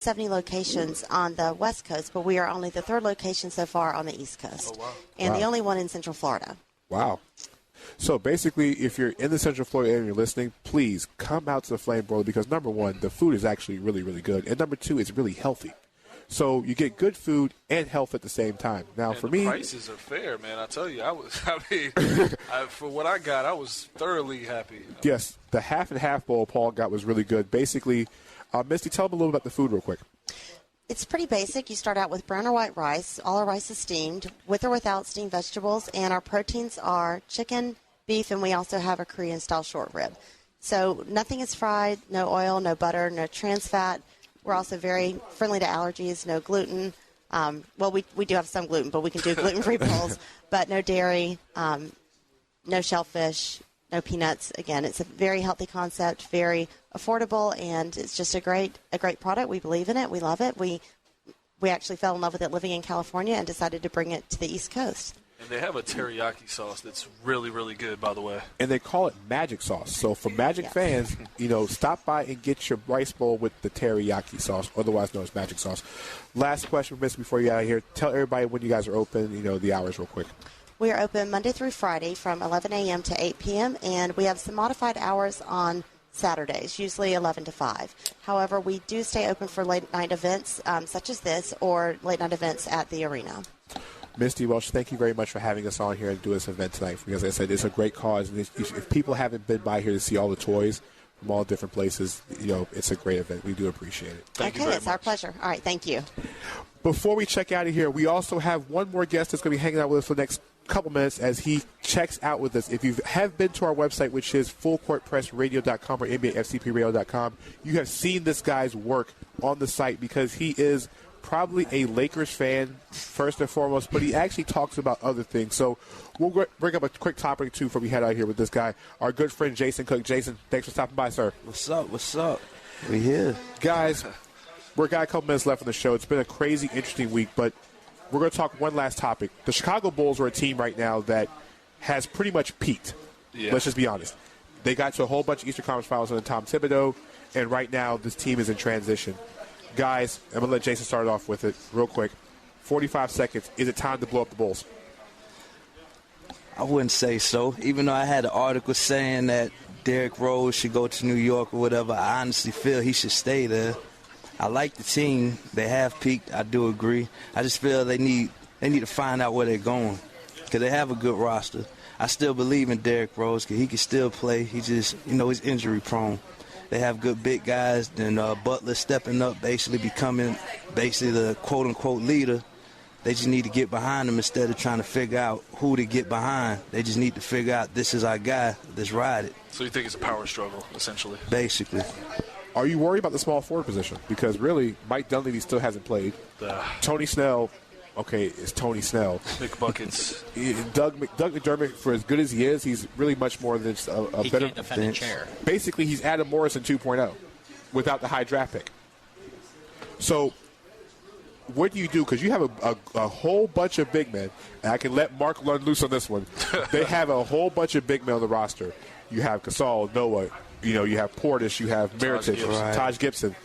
70 locations on the West Coast, but we are only the third location so far on the East Coast. Oh, wow. And the only one in Central Florida. Wow. So basically, if you're in the Central Florida area and you're listening, please come out to the Flame Broiler because, number one, the food is actually really, really good. And number two, it's really healthy. So you get good food and health at the same time. Now, for me, prices are fair, man. I tell you, for what I got, I was thoroughly happy. Yes, the half and half bowl Paul got was really good. Basically, Misty, tell them a little about the food real quick. It's pretty basic. You start out with brown or white rice. All our rice is steamed, with or without steamed vegetables. And our proteins are chicken, beef, and we also have a Korean-style short rib. So nothing is fried, no oil, no butter, no trans fat. We're also very friendly to allergies, no gluten. Well, we do have some gluten, but we can do gluten-free bowls. But no dairy, no shellfish, no peanuts. Again, it's a very healthy concept, very affordable, and it's just a great product. We believe in it. We love it. We actually fell in love with it living in California and decided to bring it to the East Coast. And they have a teriyaki sauce that's really, really good, by the way. And they call it magic sauce. So for magic fans, stop by and get your rice bowl with the teriyaki sauce, otherwise known as magic sauce. Last question, Miss, before you get out of here. Tell everybody when you guys are open, the hours real quick. We are open Monday through Friday from 11 a.m. to 8 p.m., and we have some modified hours on Saturdays, usually 11 to 5. However, we do stay open for late-night events such as this or late-night events at the arena. Misty Welch, thank you very much for having us on here and do this event tonight. Because, like I said, it's a great cause. And if people haven't been by here to see all the toys from all different places, it's a great event. We do appreciate it. Thank you very it's much. Our pleasure. All right, thank you. Before we check out of here, we also have one more guest that's going to be hanging out with us for the next couple minutes as he checks out with us. If you have been to our website, which is fullcourtpressradio.com or NBAFCPradio.com, you have seen this guy's work on the site because he is probably a Lakers fan first and foremost, but he actually talks about other things. So we'll bring up a quick topic or two before we head out here with this guy, our good friend Jason Cook. Jason, thanks for stopping by, sir. What's up? We here. Guys, we're got a couple minutes left on the show. It's been a crazy, interesting week, but we're going to talk one last topic. The Chicago Bulls are a team right now that has pretty much peaked. Yeah. Let's just be honest. They got to a whole bunch of Eastern Conference Finals under Tom Thibodeau, and right now this team is in transition. Guys, I'm going to let Jason start off with it real quick. 45 seconds. Is it time to blow up the Bulls? I wouldn't say so. Even though I had an article saying that Derrick Rose should go to New York or whatever, I honestly feel he should stay there. I like the team. They have peaked. I do agree. I just feel they need to find out where they're going because they have a good roster. I still believe in Derrick Rose because he can still play. He just, he's injury prone. They have good big guys. Then Butler stepping up, basically becoming the quote-unquote leader. They just need to get behind him instead of trying to figure out who to get behind. They just need to figure out this is our guy. Let's ride it. So you think it's a power struggle, essentially? Basically. Are you worried about the small forward position? Because really, Mike Dunleavy still hasn't played. Tony Snell, okay, it's Tony Snell. Big buckets. Doug McDermott, for as good as he is, he's really much more than just a he better can't defend a chair. Basically, he's Adam Morrison 2.0 without the high draft pick. So what do you do? Because you have a whole bunch of big men, and I can let Marc run loose on this one. They have a whole bunch of big men on the roster. You have Gasol, Noah, you have Portis, you have Mirotic, Taj Gibson.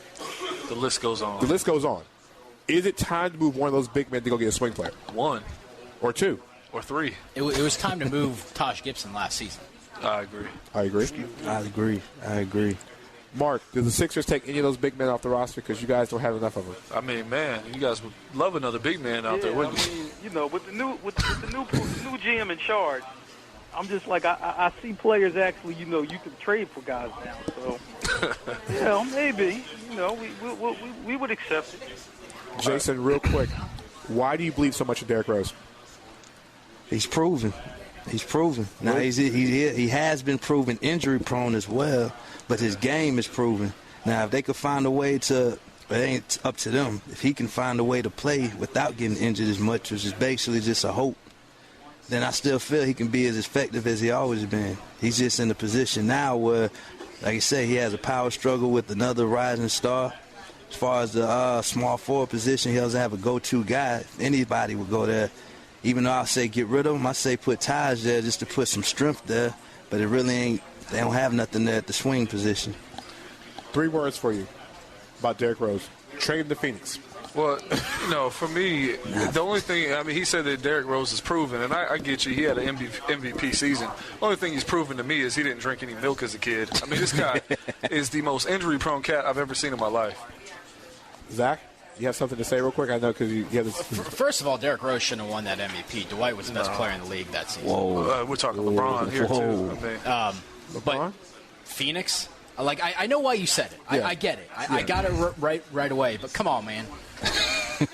The list goes on. Is it time to move one of those big men to go get a swing player? One. Or two. Or three. It was time to move Taj Gibson last season. I agree. Mark, do the Sixers take any of those big men off the roster because you guys don't have enough of them? I mean, man, you guys would love another big man out there, wouldn't you? With the new GM in charge, I'm just like I see players actually, you can trade for guys now. So, maybe, we would accept it. Jason, real quick, why do you believe so much in Derrick Rose? He's proven. Now he has been proven injury prone as well, but his game is proven. Now if they could find a way to, it ain't up to them. If he can find a way to play without getting injured as much, which is basically just a hope, then I still feel he can be as effective as he always been. He's just in a position now where, like I say, he has a power struggle with another rising star. As far as the small forward position, he doesn't have a go-to guy. If anybody would go there. Even though I say get rid of him, I say put Taj there just to put some strength there. But it really ain't. They don't have nothing there at the swing position. 3 words for you about Derrick Rose. Trade him to Phoenix. Well, for me, the only thing, he said that Derrick Rose is proven, and I get you. He had an MVP season. The only thing he's proven to me is he didn't drink any milk as a kid. This guy is the most injury-prone cat I've ever seen in my life. Zach, you have something to say real quick? I know because you have this. First of all, Derrick Rose shouldn't have won that MVP. Dwight was the best player in the league that season. Whoa. We're talking LeBron here, too. LeBron? But Phoenix, I know why you said it. Yeah. I get it. I got it right away. But come on, man.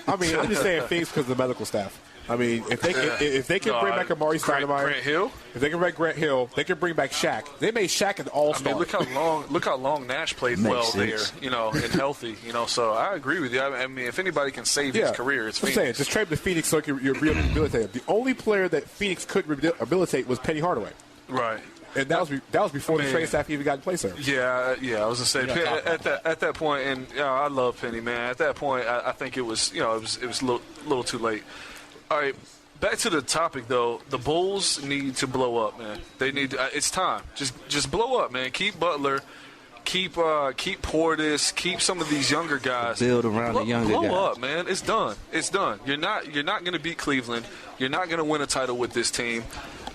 I'm just saying Phoenix because of the medical staff. If they can bring back Amari Stoudemire, Grant Hill. If they can bring Grant Hill, they can bring back Shaq. They made Shaq an all-star. Look how long Nash played there, and healthy, So I agree with you. If anybody can save his career, it's Phoenix. I'm saying, just trade him to Phoenix so you're rehabilitated. The only player that Phoenix could rehabilitate was Penny Hardaway. Right. And that was before the trade staff even got in place there. Yeah. I was gonna say at that point, and I love Penny, man. At that point, I think it was it was a little too late. All right, back to the topic though. The Bulls need to blow up, man. They need. It's time. Just blow up, man. Keep Butler. Keep Portis. Keep some of these younger guys. Build around the younger guys. Blow up, man. It's done. It's done. You're not going to beat Cleveland. You're not going to win a title with this team.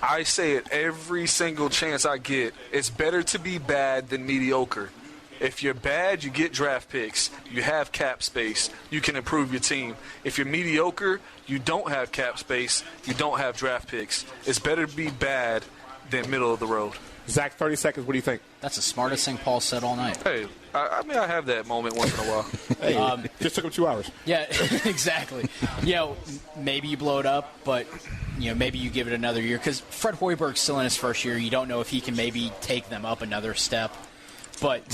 I say it every single chance I get. It's better to be bad than mediocre. If you're bad, you get draft picks. You have cap space. You can improve your team. If you're mediocre, you don't have cap space. You don't have draft picks. It's better to be bad than middle of the road. Zach, 30 seconds. What do you think? That's the smartest thing Paul said all night. Hey, I have that moment once in a while. Just took him 2 hours. Yeah, exactly. Maybe you blow it up, but maybe you give it another year because Fred Hoiberg's still in his first year. You don't know if he can maybe take them up another step. But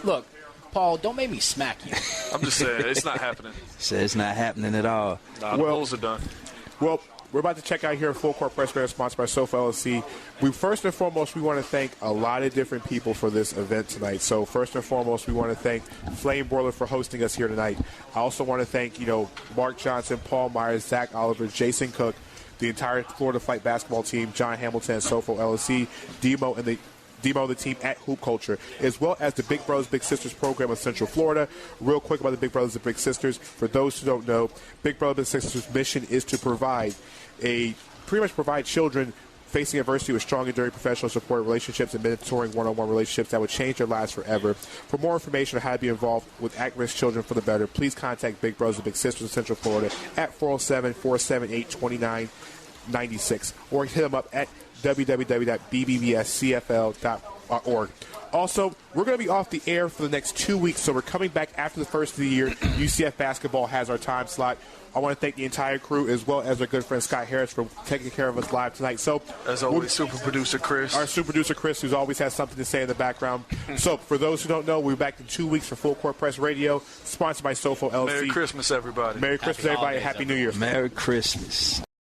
look, Paul, don't make me smack you. I'm just saying it's not happening. It's not happening at all. Nah, the Bulls are done. Well, we're about to check out here at Full Court Press Radio, sponsored by SOFOELLC. First and foremost, we want to thank a lot of different people for this event tonight. So first and foremost, we want to thank Flame Broiler for hosting us here tonight. I also want to thank, Marc Johnson, Paul Myers, Zach Oliver, Jason Cook, the entire Florida Flight basketball team, John Hamilton, SOFOELLC, Demo, the team at Hoop Culture, as well as the Big Brothers Big Sisters program of Central Florida. Real quick about the Big Brothers and Big Sisters. For those who don't know, Big Brothers Big Sisters' mission is to provide children facing adversity with strong, enduring professional support relationships and mentoring one-on-one relationships that would change their lives forever. For more information on how to be involved with at-risk children for the better, please contact Big Brothers and Big Sisters of Central Florida at 407-478-2996 or hit them up at www.bbbscfl.org. Also, we're going to be off the air for the next 2 weeks, so we're coming back after the first of the year. UCF basketball has our time slot. I want to thank the entire crew as well as our good friend Scott Harris for taking care of us live tonight. So, as always, super producer Chris. Our super producer Chris, who's always has something to say in the background. So, for those who don't know, we'll be back in 2 weeks for Full Court Press Radio, sponsored by SOFOELLC. Merry Christmas, everybody. Merry Christmas, everybody. Happy New Year. Merry Christmas.